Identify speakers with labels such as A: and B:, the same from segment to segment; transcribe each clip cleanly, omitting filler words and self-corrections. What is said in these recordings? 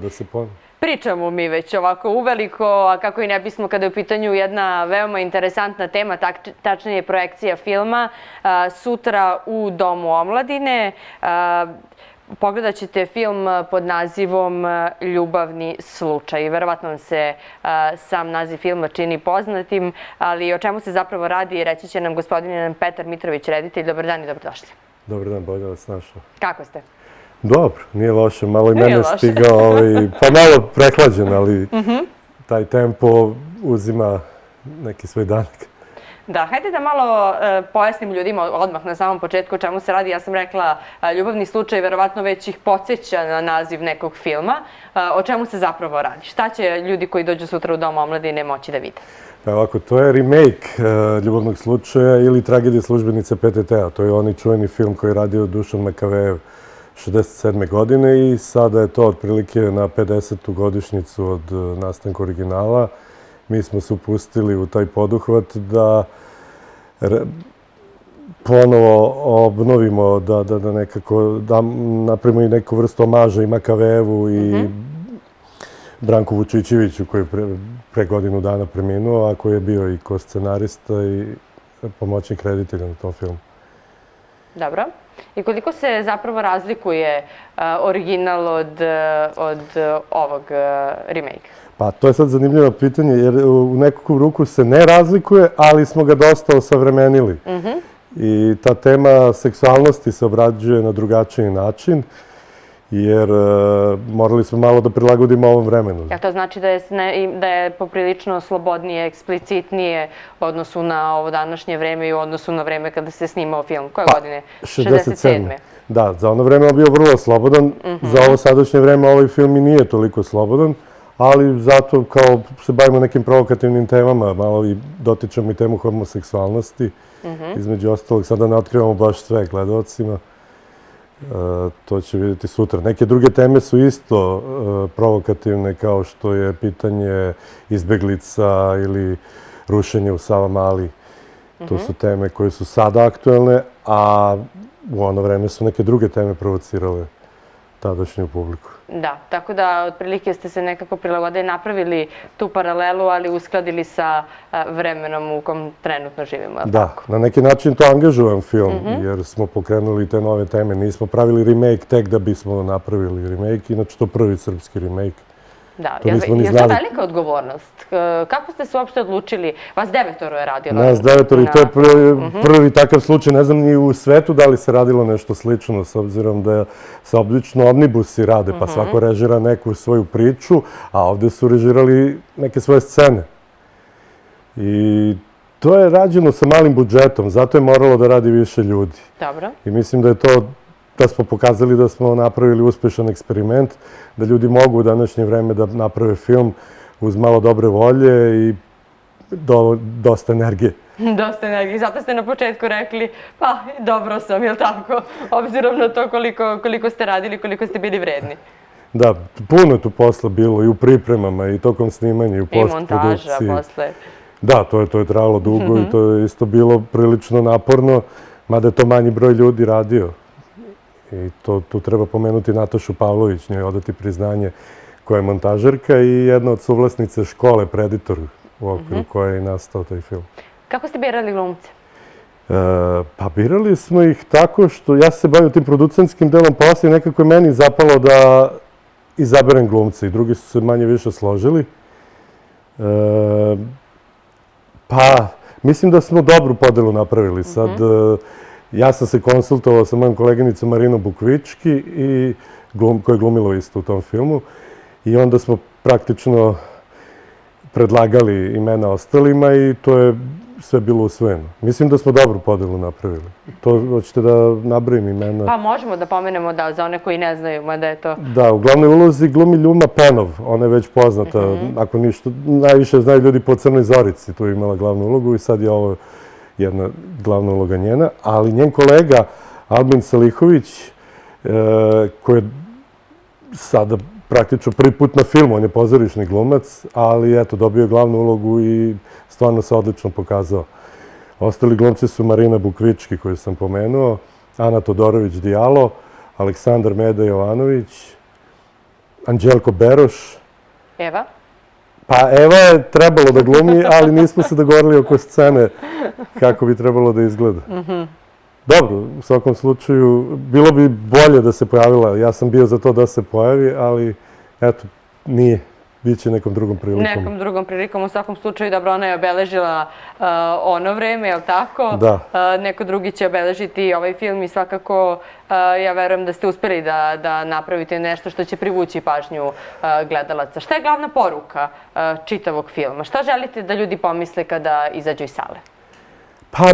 A: da se ponovi.
B: Pričamo mi već ovako uveliko, a kako i ne bismo kada je u pitanju jedna veoma interesantna tema, tačnije projekcija filma, sutra u Domu omladine. Pogledat ćete film pod nazivom Ljubavni slučaj. Verovatno vam se sam naziv filma čini poznatim, ali o čemu se zapravo radi reći će nam gospodin Petar Mitrović, reditelj. Dobar dan i dobrodošli.
A: Dobar dan, bolje vas našao.
B: Kako ste?
A: Dobro, nije loše. Malo i mene stigao, pa malo prehlađen, ali taj tempo uzima neki svoj danak.
B: Da, hajde da malo pojasnim ljudima odmah na samom početku o čemu se radi. Ja sam rekla Ljubavni slučaj, verovatno već ih podsjeća na naziv nekog filma. O čemu se zapravo radi? Šta će ljudi koji dođu sutra u Dom omladine moći da vide?
A: Pa ovako, to je remake Ljubavnog slučaja ili Tragedije službenice PTT-a. To je onaj čuveni film koji je radio Dušan Makavejev 67. godine i sada je to otprilike na 50. godišnjicu od nastanka originala. Mi smo se upustili u taj poduhvat da ponovo obnovimo, da nekako napravimo i neku vrstu omaža i Makavejevu i Branku Vučićeviću koji je pre godinu dana preminuo, a koji je bio i ko-scenarista i pomoćnik reditelja na tom filmu.
B: Dobro. I koliko se zapravo razlikuje original od ovog remake?
A: Pa to je sad zanimljivo pitanje, jer u nekakvu ruku se ne razlikuje, ali smo ga dosta osavremenili. I ta tema seksualnosti se obrađuje na drugačiji način, jer morali smo malo da prilagodimo ovom vremenu.
B: Ja, to znači da je poprilično slobodnije, eksplicitnije u odnosu na ovo današnje vreme i u odnosu na vreme kada se snimao film. Koje godine? 67.
A: Da, za ono vreme je bio vrlo slobodan. Za ovo sadašnje vreme ovaj film i nije toliko slobodan, ali zato kao se bavimo nekim provokativnim temama, malo i dotičemo i temu homoseksualnosti. Između ostalog, sada ne otkrivamo baš sve gledalcima. To će vidjeti sutra. Neke druge teme su isto provokativne, kao što je pitanje izbeglica ili rušenje u Savamali. To su teme koje su sada aktuelne, a u ono vreme su neke druge teme provocirale tadašnju publiku.
B: Da, tako da otprilike ste se nekako prilagodili, napravili tu paralelu, ali uskladili sa vremenom u kom trenutno živimo.
A: Da, na neki način to angažujem film, jer smo pokrenuli te nove teme. Nismo pravili remake tek da bismo napravili remake, inače to prvi srpski remake.
B: Da, je to velika odgovornost? Kako ste se uopšte odlučili? Vas 9 je radilo?
A: Nas 9 i to je prvi takav slučaj. Ne znam ni u svetu da li se radilo nešto slično, s obzirom da se obično omnibusi rade, pa svako režira neku svoju priču, a ovde su režirali neke svoje scene. I to je rađeno sa malim budžetom, zato je moralo da radi više ljudi.
B: Dobro.
A: I mislim da je to da smo pokazali da smo napravili uspešan eksperiment, da ljudi mogu u današnje vreme da naprave film uz malo dobre volje i dosta energije.
B: Dosta energije. Zato ste na početku rekli, pa dobro sam, je li tako? Obzirom na to koliko ste radili, koliko ste bili vredni.
A: Da, puno je tu posla bilo i u pripremama i tokom snimanja i u postprodukciji.
B: I montaža posle.
A: Da, to je trajalo dugo i to je isto bilo prilično naporno, mada je to manji broj ljudi radio. I tu treba pomenuti Natašu Pavlović, njoj odati priznanje, koja je montažerka i jedna od suvlasnice škole Predator, u okviru koje je nastao taj film.
B: Kako ste birali glumce?
A: Pa birali smo ih tako što ja se bavim tim producentskim delom posla i nekako je meni zapalo da izaberem glumce i drugi su se manje više složili. Pa mislim da smo dobru podelu napravili. Sad, ja sam se konsultovao sa mojom koleginicom Marinom Bukvički, koja je glumila isto u tom filmu. I onda smo praktično predlagali imena ostalima i to je sve bilo usvojeno. Mislim da smo dobru podelu napravili. To hoćete da nabrojim imena?
B: Pa možemo da pomenemo da za one koji ne znaju, mada je to...
A: Da, u glavnoj ulozi glumi Ljuma Penov. Ona je već poznata. Ako ništa, najviše znaju ljudi po Crnoj Zorici. Tu je imala glavnu ulogu i sad je ovo jedna glavna uloga njena. Ali njen kolega Albin Salihović, koji je sada praktično prvi put na filmu, on je pozorišni glumac, ali eto, dobio je glavnu ulogu i stvarno se odlično pokazao. Ostali glumci su Marina Bukvički, koju sam pomenuo, Ana Todorović Dijalo, Aleksandar Meda Jovanović Anđelko Beroš.
B: Eva?
A: Pa Eva je trebalo da glumi, ali nismo se dogovorili oko scene kako bi trebalo da izgleda. Dobro, u svakom slučaju, bilo bi bolje da se pojavila. Ja sam bio za to da se pojavi, ali eto, nije. Biće nekom drugom prilikom.
B: Nekom drugom prilikom, u svakom slučaju, dobro, ona je obeležila ono vreme, je li tako?
A: Da.
B: Neko drugi će obeležiti ovaj film i svakako ja verujem da ste uspeli da napravite nešto što će privući pažnju gledalaca. Šta je glavna poruka čitavog filma? Šta želite da ljudi pomisle kada izađu iz sale?
A: Pa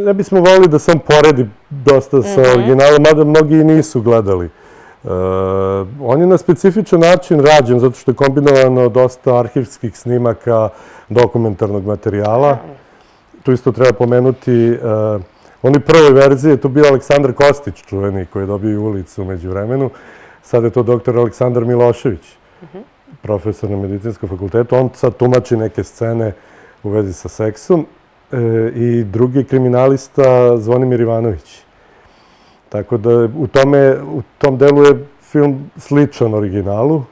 A: ne bismo volili da se on poredi dosta sa originalom, mada mnogi i nisu gledali. On je na specifičan način rađen, zato što je kombinovano dosta arhivskih snimaka, dokumentarnog materijala. Tu isto treba pomenuti, u onoj prvoj verziji je tu bio Aleksandar Kostić, čuveni, koji je dobio ulicu među vremenu. Sad je to doktor Aleksandar Milošević, profesor na medicinskom fakultetu. On sad tumači neke scene u vezi sa seksom. I drugi kriminalista Zvonimir Ivanović. Tako da u tom delu je film sličan originalu,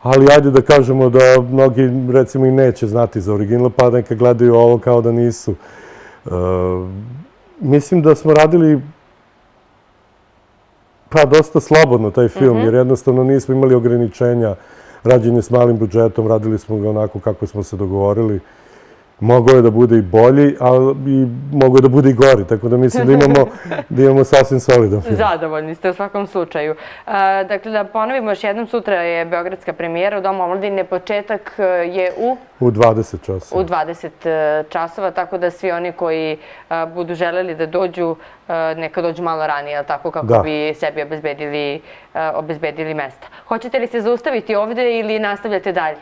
A: ali ajde da kažemo da mnogi recimo i neće znati za original, pa neka gledaju ovo kao da nisu. Mislim da smo radili pa dosta slobodno taj film, jer jednostavno nismo imali ograničenja. Rađen je s malim budžetom, radili smo ga onako kako smo se dogovorili. Mogao je da bude i bolji, ali mogao je da bude i gori, tako da mislim da imamo sasvim solidan film.
B: Zadovoljni ste u svakom slučaju. Dakle, da ponovimo još jednom, sutra je beogradska premijera u Domu omladine, početak je
A: u 20 časova.
B: U 20 časova, tako da svi oni koji budu želeli da dođu, neka dođu malo ranije, tako kako bi sebi obezbedili mesta. Hoćete li se zaustaviti ovde ili nastavljate dalje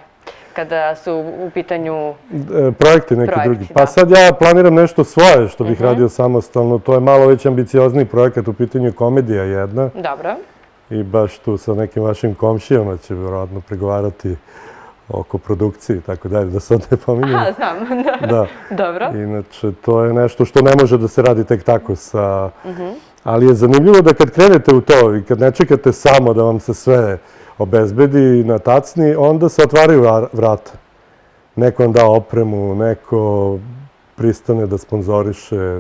B: kada su u pitanju
A: projekti neki drugi? Pa sad ja planiram nešto svoje što bih radio samostalno. To je malo već ambiciozniji projekat, u pitanju je komedija jedna.
B: Dobro.
A: I baš tu sa nekim vašim komšijama će vjerojatno pregovarati oko produkcije i tako dalje, da sad ne pominjem.
B: Aha, znam.
A: Da.
B: Dobro.
A: Inače, to je nešto što ne može da se radi tek tako sa... Ali je zanimljivo da kad krenete u to i kad ne čekate samo da vam se sve obezbedi na tacni, onda se otvaraju vrata. Neko vam da opremu, neko pristane da sponzoriše,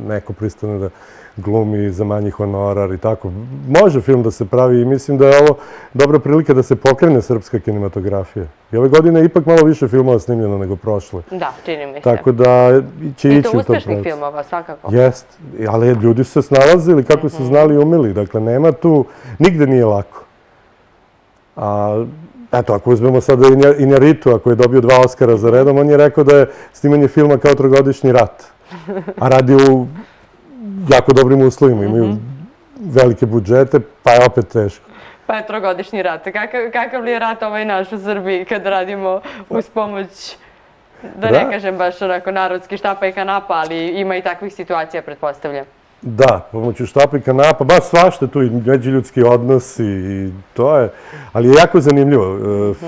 A: neko pristane da glumi za manji honorar i tako. Može film da se pravi i mislim da je ovo dobra prilika da se pokrene srpska kinematografija. I ove godine je ipak malo više filmova snimljeno nego prošle.
B: Da, čini mi se.
A: Tako da će ići u to pravcu.
B: I to uspešnih filmova, svakako.
A: Jest, ali ljudi su se snalazili kako su znali i umeli. Dakle, nema tu, nigde nije lako. Eto, ako uzmemo sada Injaritu, ako je dobio 2 Oskara za redom, on je rekao da je snimanje filma kao trogodišnji rat. A radi u jako dobrim uslovima, imaju velike budžete, pa je opet teško.
B: Pa je trogodišnji rat. Kakav li je rat ovaj naš u Srbiji kad radimo uz pomoć, da ne kažem baš onako narodski štapa i kanapa, ali ima i takvih situacija, pretpostavljam.
A: Da, pomoću štapa i kanapa, baš svašta tu i međuljudski odnosi i to je, ali je jako zanimljivo.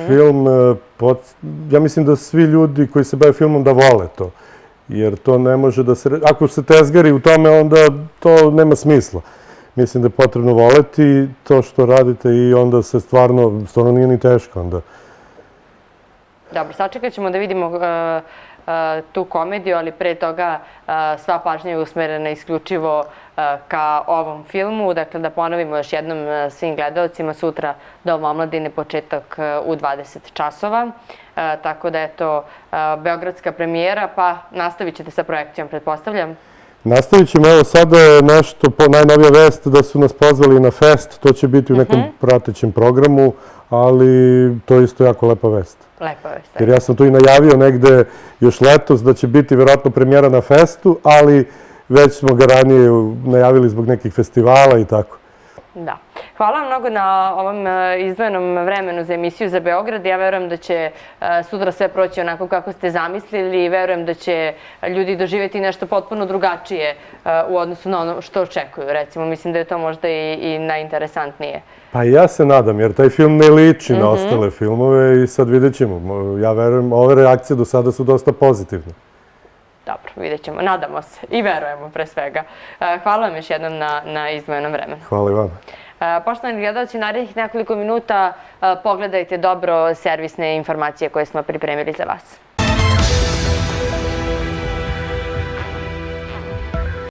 A: Film, ja mislim da svi ljudi koji se bave filmom da vole to, jer to ne može da se, ako se tezgari u tome, onda to nema smisla. Mislim da je potrebno voleti to što radite i onda se stvarno nije ni teško onda.
B: Dobro, sačekat ćemo da vidimo tu komediju, ali pre toga sva pažnja je usmerena isključivo ka ovom filmu. Dakle, da ponovimo još jednom svim gledalcima, sutra Dom omladine, početak u 20 časova. Tako da, eto, beogradska premijera, pa nastavit ćete sa projekcijom, pretpostavljam.
A: Nastavit ćemo, evo sada je nešto, najnovija vest da su nas pozvali na fest, to će biti u nekom pratećem programu, ali to je isto jako lepa vest.
B: Lepa vest.
A: Jer ja sam tu i najavio negde još letos da će biti vjerojatno premijera na festu, ali već smo ga ranije najavili zbog nekih festivala i tako.
B: Da. Hvala vam mnogo na ovom izdvojenom vremenu za emisiju za Beograd. Ja verujem da će sutra sve proći onako kako ste zamislili i verujem da će ljudi doživjeti nešto potpuno drugačije u odnosu na ono što očekuju. Recimo, mislim da je to možda i najinteresantnije.
A: Pa ja se nadam, jer taj film ne liči na ostale filmove i sad vidjet ćemo. Ja verujem, ove reakcije do sada su dosta pozitivne.
B: Dobro, vidjet ćemo. Nadamo se i verujemo pre svega. Hvala vam još jednom na izdvojenom vremenu.
A: Hvala i vama.
B: Poštovani gledalci, narednih nekoliko minuta pogledajte dobro servisne informacije koje smo pripremili za vas.